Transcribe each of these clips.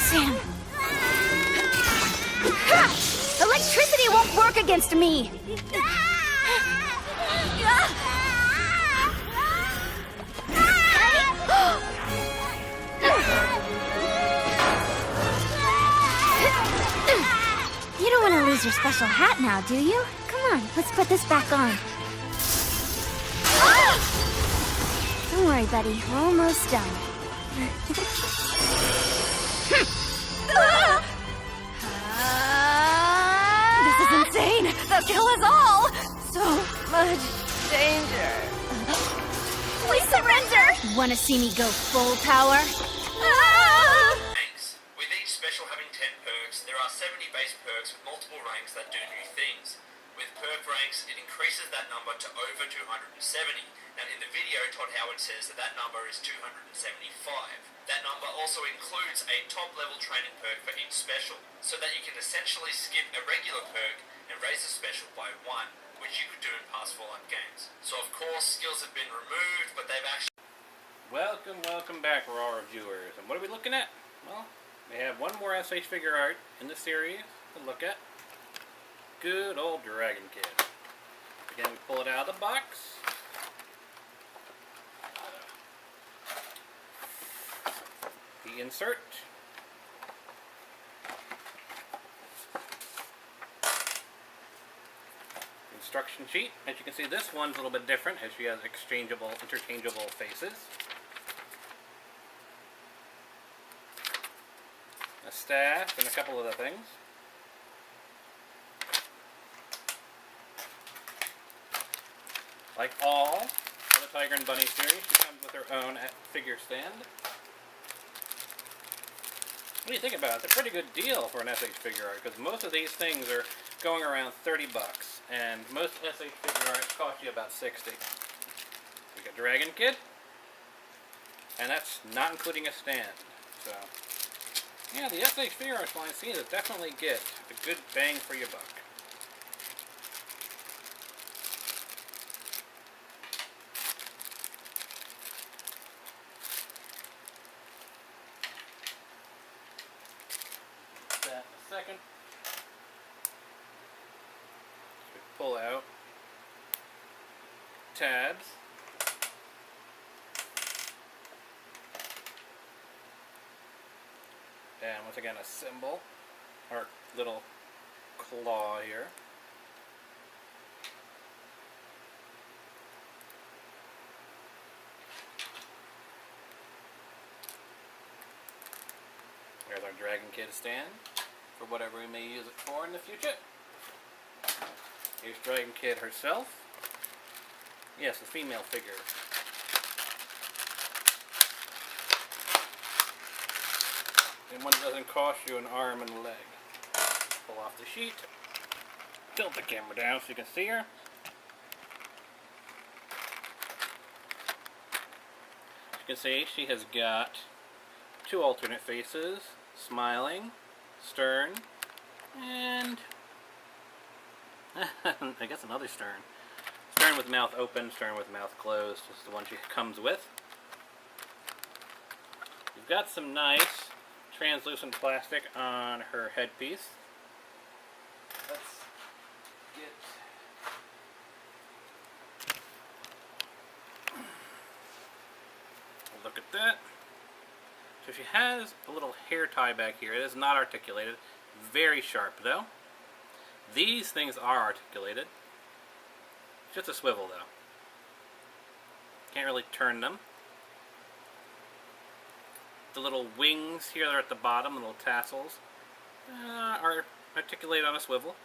Sam! Electricity won't work against me! You don't want to lose your special hat now, do you? Come on, let's put this back on. Don't worry, buddy. We're almost done. This is insane! They'll kill us all! So much danger. Please surrender! Want to see me go full power? Thanks. With each special having 10 perks, there are 70 base perks with multiple ranks that do new things. With perk ranks, it increases that number to over 270. And in the video, Todd Howard says that number is 275. That number also includes a top level training perk for each special, so that you can essentially skip a regular perk and raise a special by 1, which you could do in past Fallout games. So of course, skills have been removed, but they've actually... Welcome back, Raw Reviewers. And what are we looking at? Well, we have one more SH figure art in the series to look at. Good old Dragon Kid. Again, we pull it out of the box. The insert. Instruction sheet. As you can see, this one's a little bit different as she has interchangeable faces. A staff and a couple other things. Like all of the Tiger and Bunny series, she comes with her own figure stand. What do you think about it? It's a pretty good deal for an SH figure art, because most of these things are going around 30 bucks, and most SH figure arts cost you about 60. We got Dragon Kid, and that's not including a stand. So, yeah, the SH figure arts line seems to definitely get a good bang for your buck. Second, we pull out tabs, and once again a symbol, or little claw here. There's our Dragon Kid stand, for whatever we may use it for in the future. Here's Dragon Kid herself. Yes, a female figure. And one that doesn't cost you an arm and a leg. Pull off the sheet. Tilt the camera down so you can see her. As you can see, she has got 2 alternate faces, smiling, stern, and I guess another stern. Stern with mouth open, stern with mouth closed, is the one she comes with. You've got some nice translucent plastic on her headpiece. Let's get a look at that. So she has a little hair tie back here. It is not articulated. Very sharp though. These things are articulated. It's just a swivel though. Can't really turn them. The little wings here that are at the bottom, the little tassels, are articulated on a swivel.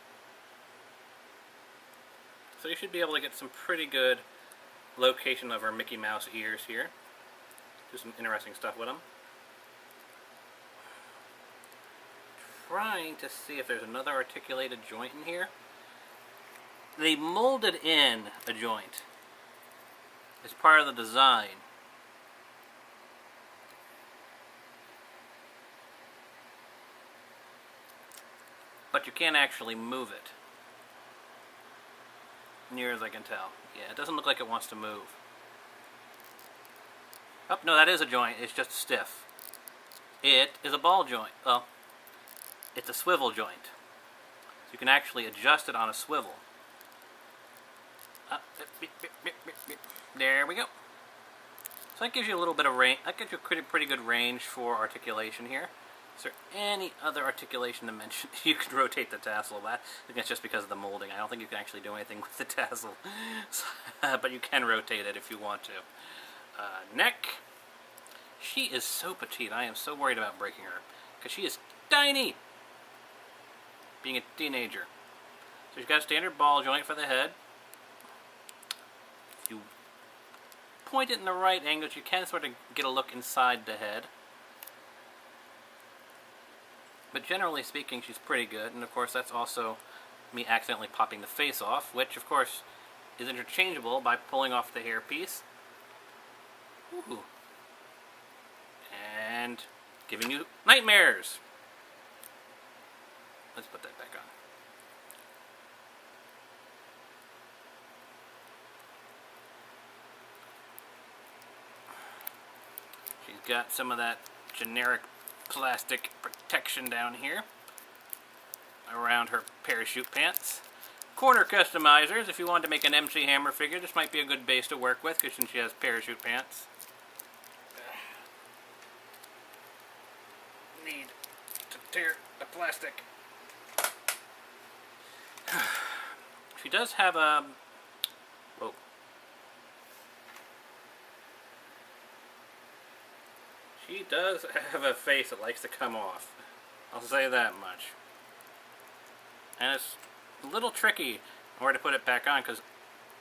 So you should be able to get some pretty good location of her Mickey Mouse ears here. Do some interesting stuff with them. Trying to see if there's another articulated joint in here. They molded in a joint as part of the design. But you can't actually move it. Near as I can tell. Yeah, it doesn't look like it wants to move. Oh, no, that is a joint. It's just stiff. It is a ball joint. Well, it's a swivel joint. So you can actually adjust it on a swivel. There we go. So that gives you a little bit of range. That gives you a pretty good range for articulation here. Is there any other articulation to mention? You can rotate the tassel. I think that's just because of the molding. I don't think you can actually do anything with the tassel. But you can rotate it if you want to. Neck. She is so petite. I am so worried about breaking her. Because she is tiny. Being a teenager. So she's got a standard ball joint for the head. If you point it in the right angles, you can sort of get a look inside the head. But generally speaking, she's pretty good. And of course, that's also me accidentally popping the face off, which of course is interchangeable by pulling off the hairpiece. Ooh. And giving you nightmares. Let's put that back on. She's got some of that generic plastic protection down here around her parachute pants. Corner customizers, if you wanted to make an MC Hammer figure, this might be a good base to work with because she has parachute pants. Need to tear the plastic. She does have a... Whoa. She does have a face that likes to come off. I'll say that much. And it's a little tricky where to put it back on because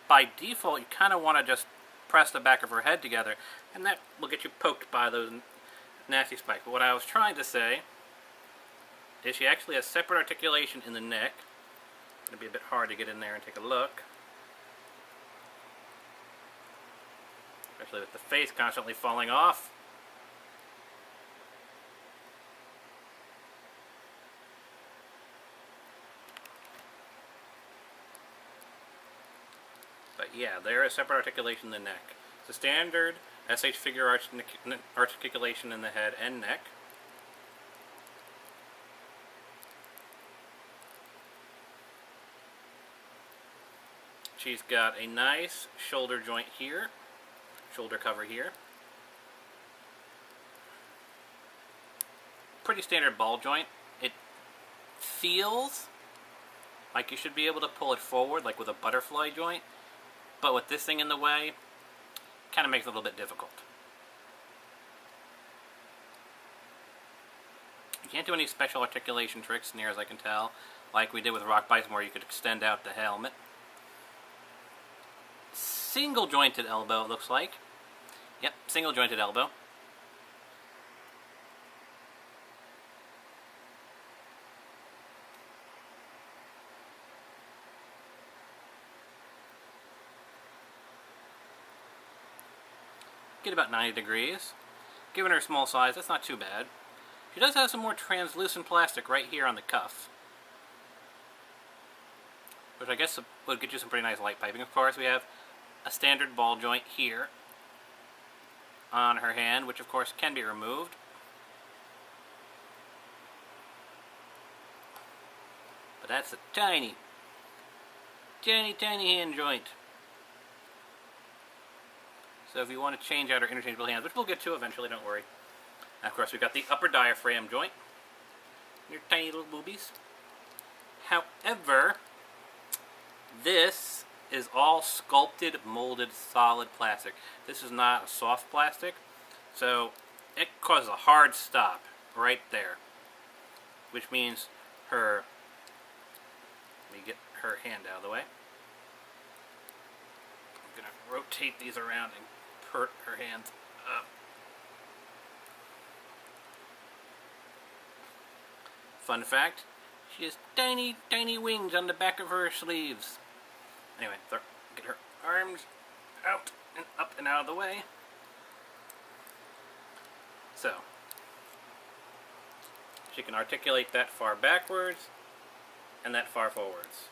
by default you kind of want to just press the back of her head together and that will get you poked by those nasty spikes. But what I was trying to say is she actually has separate articulation in the neck. It'll be a bit hard to get in there and take a look. Especially with the face constantly falling off. But yeah, there is separate articulation in the neck. It's a standard SH figure articulation in the head and neck. She's got a nice shoulder joint here, shoulder cover here. Pretty standard ball joint. It feels like you should be able to pull it forward like with a butterfly joint, but with this thing in the way, kind of makes it a little bit difficult. You can't do any special articulation tricks, near as I can tell, like we did with Rock Bison where you could extend out the helmet. Single jointed elbow, it looks like. Yep, single jointed elbow. Get about 90 degrees. Given her small size, that's not too bad. She does have some more translucent plastic right here on the cuff, which I guess would get you some pretty nice light piping. Of course, we have a standard ball joint here on her hand, which of course can be removed. But that's a tiny, tiny, tiny hand joint. So if you want to change out her interchangeable hands, which we'll get to eventually, don't worry. And of course, we've got the upper diaphragm joint. Your tiny little boobies. However, this is all sculpted, molded, solid plastic. This is not a soft plastic, so it causes a hard stop right there, which means her, let me get her hand out of the way. I'm going to rotate these around and put her hands up. Fun fact, she has tiny, tiny wings on the back of her sleeves. Anyway, get her arms out and up and out of the way. So, she can articulate that far backwards and that far forwards.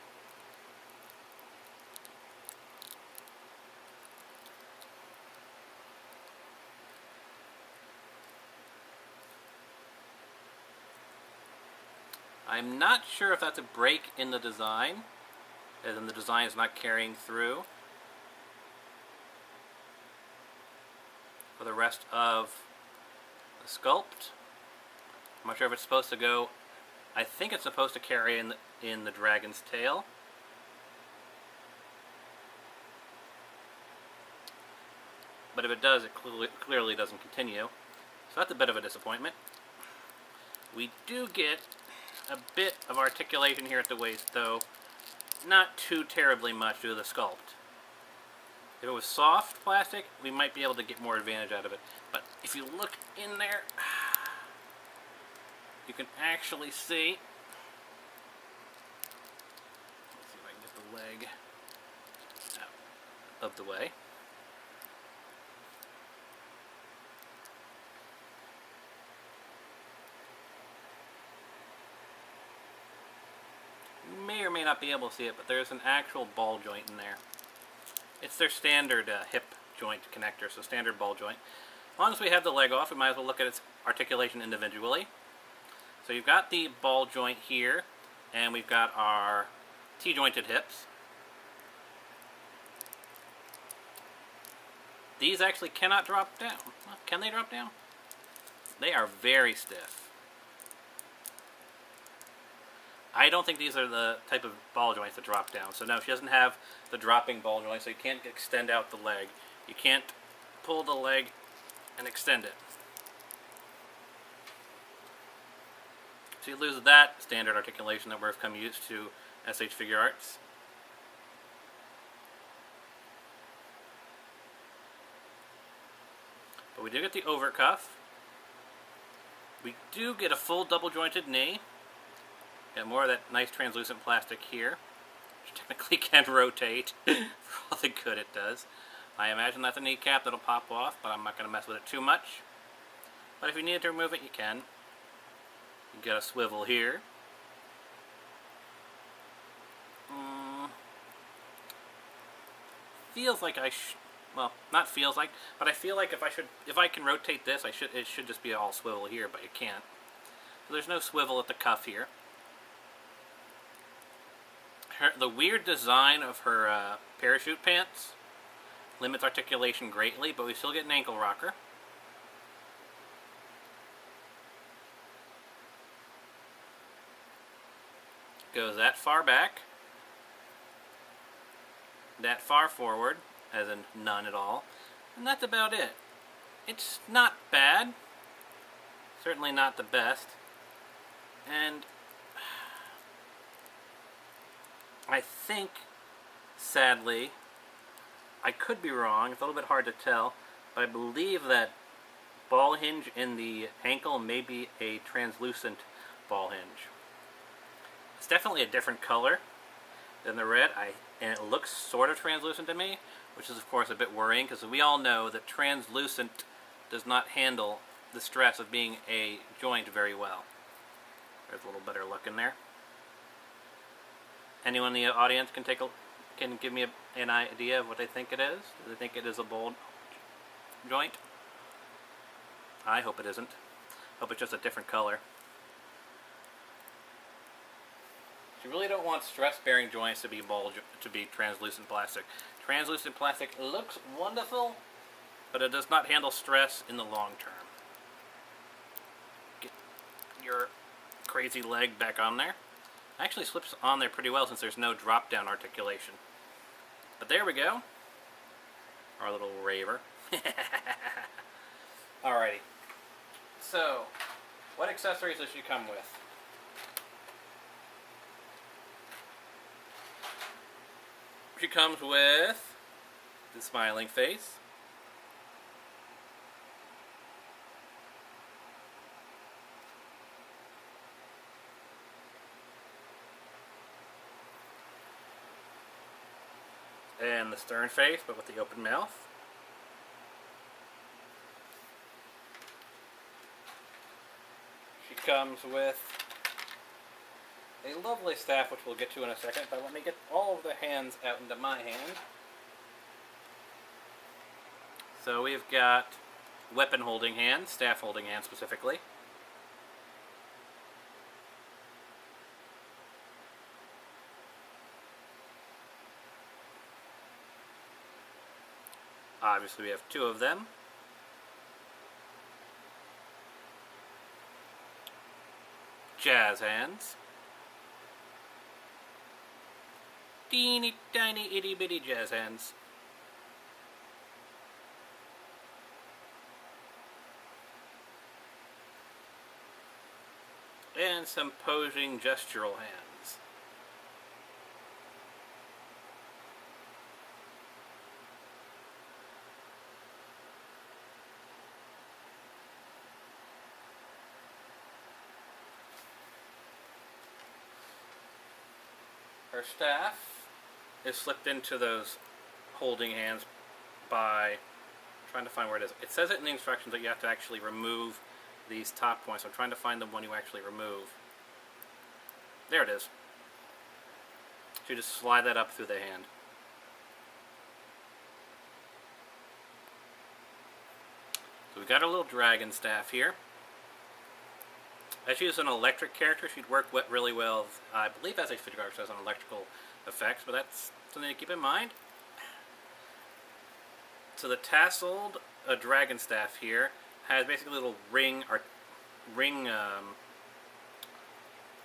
I'm not sure if that's a break in the design, as in the design is not carrying through for the rest of the sculpt. I'm not sure if it's supposed to go. I think it's supposed to carry in the dragon's tail. But if it does, it clearly doesn't continue. So that's a bit of a disappointment. We do get a bit of articulation here at the waist, though not too terribly much due to the sculpt. If it was soft plastic, we might be able to get more advantage out of it. But if you look in there, you can actually see. Let's see if I can get the leg out of the way. You may or may not be able to see it, but there's an actual ball joint in there. It's their standard hip joint connector, so standard ball joint. As long as we have the leg off, we might as well look at its articulation individually. So you've got the ball joint here, and we've got our T-jointed hips. These actually cannot drop down. Can they drop down? They are very stiff. I don't think these are the type of ball joints that drop down. So no, she doesn't have the dropping ball joint, so you can't extend out the leg. You can't pull the leg and extend it. So you lose that standard articulation that we've come used to SH Figuarts. But we do get the overcuff. We do get a full double jointed knee. Got more of that nice translucent plastic here, which technically can rotate for all the good it does. I imagine that's a kneecap that'll pop off, but I'm not going to mess with it too much. But if you need to remove it, you can. You got a swivel here. Feels like well, not feels like, but I feel like if I can rotate this, it should just be all swivel here, but you can't. So there's no swivel at the cuff here. The weird design of her parachute pants limits articulation greatly, but we still get an ankle rocker. Goes that far back, that far forward, as in none at all, and that's about it. It's not bad, certainly not the best, and I think, sadly, I could be wrong, it's a little bit hard to tell, but I believe that ball hinge in the ankle may be a translucent ball hinge. It's definitely a different color than the red, and it looks sort of translucent to me, which is of course a bit worrying, because we all know that translucent does not handle the stress of being a joint very well. There's a little better look in there. Anyone in the audience can give me an idea of what they think it is? Do they think it is a ball joint? I hope it isn't. Hope it's just a different color. You really don't want stress-bearing joints to be translucent plastic. Translucent plastic looks wonderful, but it does not handle stress in the long term. Get your crazy leg back on there. Actually slips on there pretty well since there's no drop-down articulation. But there we go. Our little raver. Alrighty. So, what accessories does she come with? She comes with the smiling face. And the stern face, but with the open mouth. She comes with a lovely staff, which we'll get to in a second, but let me get all of the hands out into my hand. So we've got weapon holding hand, staff holding hand specifically. Obviously we have two of them. Jazz hands. Teeny tiny itty bitty jazz hands. And some posing gestural hands. Her staff is slipped into those holding hands by trying to find where it is. It says it in the instructions that you have to actually remove these top points. I'm trying to find the one you actually remove. There it is. So you just slide that up through the hand. So we got our little dragon staff here. As she's an electric character, she'd work really well. I believe as a figure artist has an electrical effects, but that's something to keep in mind. So the tasseled dragon staff here has basically little ring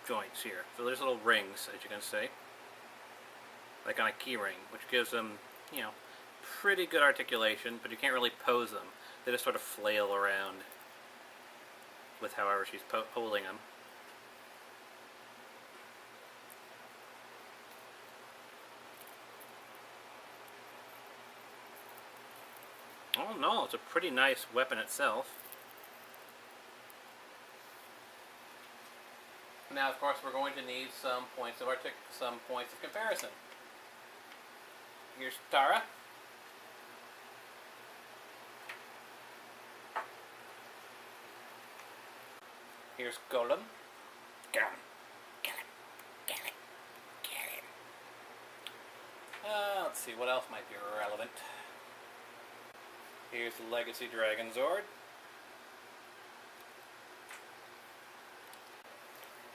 joints here. So there's little rings, as you can see, like on a key ring, which gives them, you know, pretty good articulation, but you can't really pose them. They just sort of flail around with however she's holding them. Oh no, it's a pretty nice weapon itself. Now, of course, we're going to need some points of comparison. Here's Tara. Here's Golem. Let's see, what else might be relevant. Here's the Legacy Dragon Zord.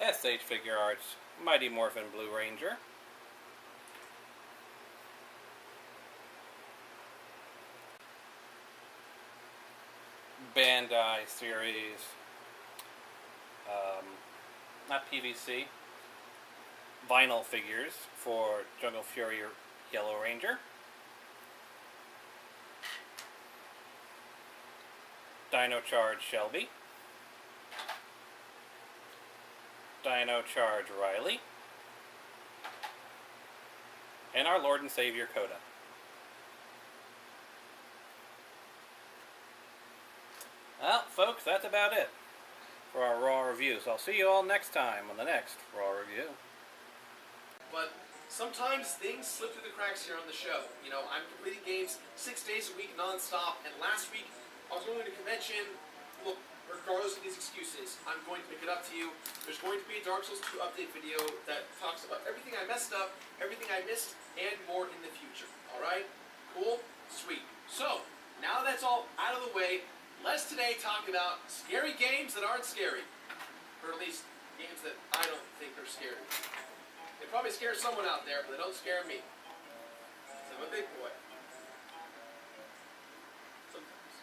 SH Figure Arts Mighty Morphin Blue Ranger. Bandai series, not PVC, vinyl figures for Jungle Fury Yellow Ranger. Dino Charge Shelby. Dino Charge Riley. And our Lord and Savior Coda. Well, folks, that's about it for our Raw reviews. I'll see you all next time on the next Raw review. But sometimes things slip through the cracks here on the show. You know, I'm completing games 6 days a week non-stop, and last week I was going to a convention. Look, regardless of these excuses, I'm going to make it up to you. There's going to be a Dark Souls 2 update video that talks about everything I messed up, everything I missed, and more in the future. Alright? Cool? Sweet. So, now that's all out of the way, let's today talk about scary games that aren't scary. Or at least, games that I don't think are scary. They probably scare someone out there, but they don't scare me. 'Cause I'm a big boy. Sometimes.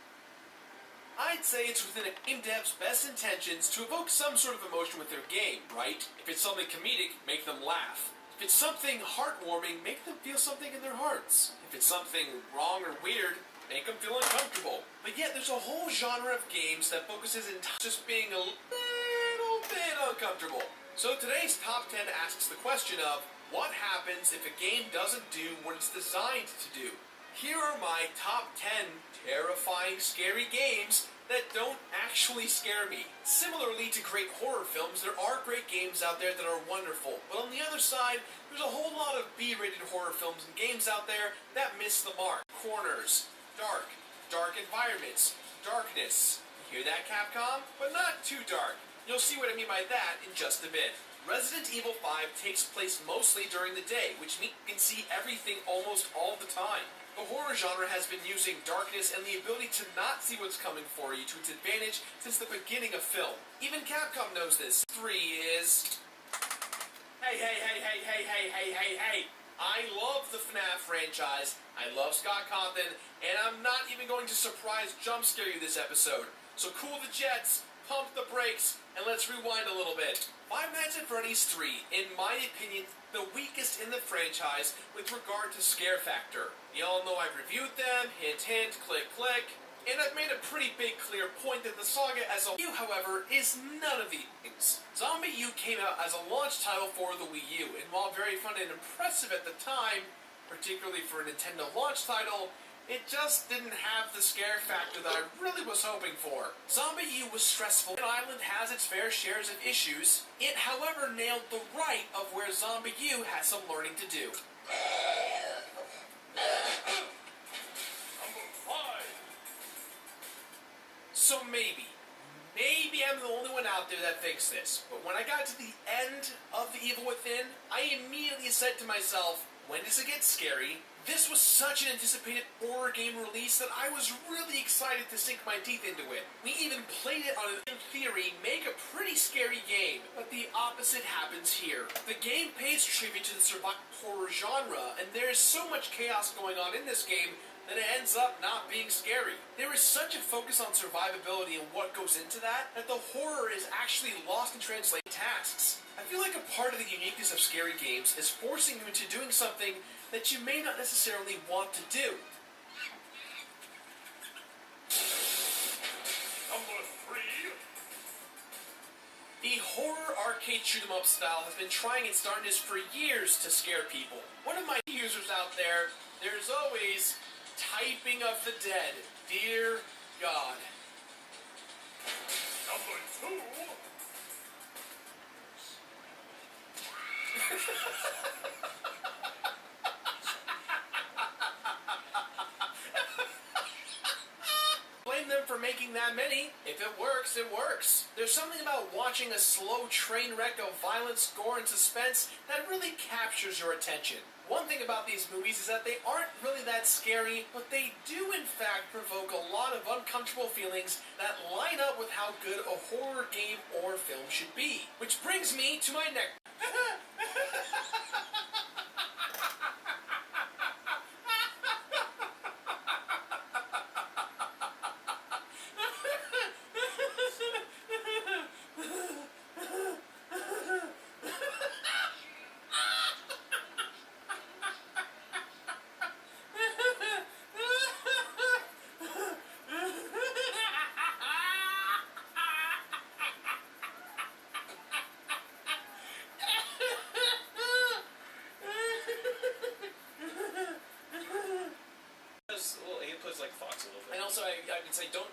I'd say it's within a game dev's best intentions to evoke some sort of emotion with their game, right? If it's something comedic, make them laugh. If it's something heartwarming, make them feel something in their hearts. If it's something wrong or weird, make them feel uncomfortable. But yet there's a whole genre of games that focuses in just being a little bit uncomfortable. So today's top 10 asks the question of, what happens if a game doesn't do what it's designed to do? Here are my top 10 terrifying, scary games that don't actually scare me. Similarly to great horror films, there are great games out there that are wonderful. But on the other side, there's a whole lot of B-rated horror films and games out there that miss the mark. Corners, dark environments, darkness. You hear that, Capcom? But not too dark. You'll see what I mean by that in just a bit. Resident Evil 5 takes place mostly during the day, which means you can see everything almost all the time. The horror genre has been using darkness and the ability to not see what's coming for you to its advantage since the beginning of film. Even Capcom knows this. 3 is... Hey. I love the FNAF franchise, I love Scott Cawthon, and I'm not even going to surprise jump scare you this episode. So cool the jets, pump the brakes, and let's rewind a little bit. Five Nights at Freddy's 3, in my opinion, the weakest in the franchise with regard to scare factor. You all know I've reviewed them, hint hint, click click, and I've made a pretty big clear point that the saga as a whole, however, is none of these things. Zombie U came out as a launch title for the Wii U, and while very fun and impressive at the time, particularly for a Nintendo launch title, it just didn't have the scare factor that I really was hoping for. Zombie U was stressful. The island has its fair shares of issues. It, however, nailed the right of where Zombie U has some learning to do. So maybe I'm the only one out there that thinks this, but when I got to the end of The Evil Within, I immediately said to myself, when does it get scary? This was such an anticipated horror game release that I was really excited to sink my teeth into it. We even played it on an, in theory, make a pretty scary game, but the opposite happens here. The game pays tribute to the survival horror genre, and there is so much chaos going on in this game that it ends up not being scary. There is such a focus on survivability and what goes into that, that the horror is actually lost in translating tasks. I feel like a part of the uniqueness of scary games is forcing you into doing something that you may not necessarily want to do. Number 3. The horror arcade shoot-'em-up style has been trying its darndest for years to scare people. One of my users out there's always typing of the dead. Dear God. Number 2. Blame them for making that many. If it works, it works. There's something about watching a slow train wreck of violence, gore, and suspense that really captures your attention. One thing about these movies is that they aren't really that scary, but they do in fact provoke a lot of uncomfortable feelings that line up with how good a horror game or film should be. Which brings me to my next...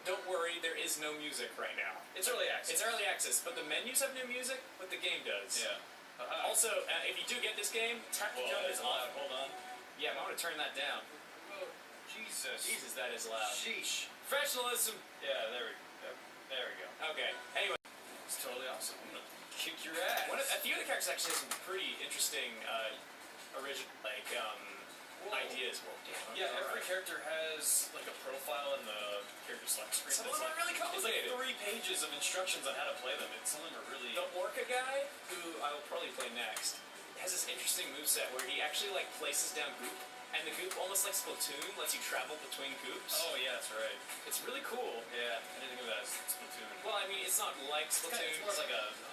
Don't worry, there is no music right now. It's early access. It's early access, but the menus have new music, but the game does. Yeah. Also, if you do get this game, Tactic Jump is off. Hold on. Yeah, I want to turn that down. Oh, Jesus. Jesus, that is loud. Sheesh. Professionalism. Yeah, there we go. Okay. Anyway. It's totally awesome. I'm gonna kick your ass. A few of the characters actually have some pretty interesting, original, ideas. Yeah, every character has like a profile in the character select screen. Some of them are really complicated. It's like 3 pages of instructions on how to play them, and some of them are really... The Orca guy, who I will probably play next, has this interesting moveset where he actually like places down goop, and the goop, almost like Splatoon, lets you travel between goops. Oh yeah, that's right. It's really cool. Yeah, I didn't think of that as Splatoon. Well, I mean, it's not like Splatoon. It's like a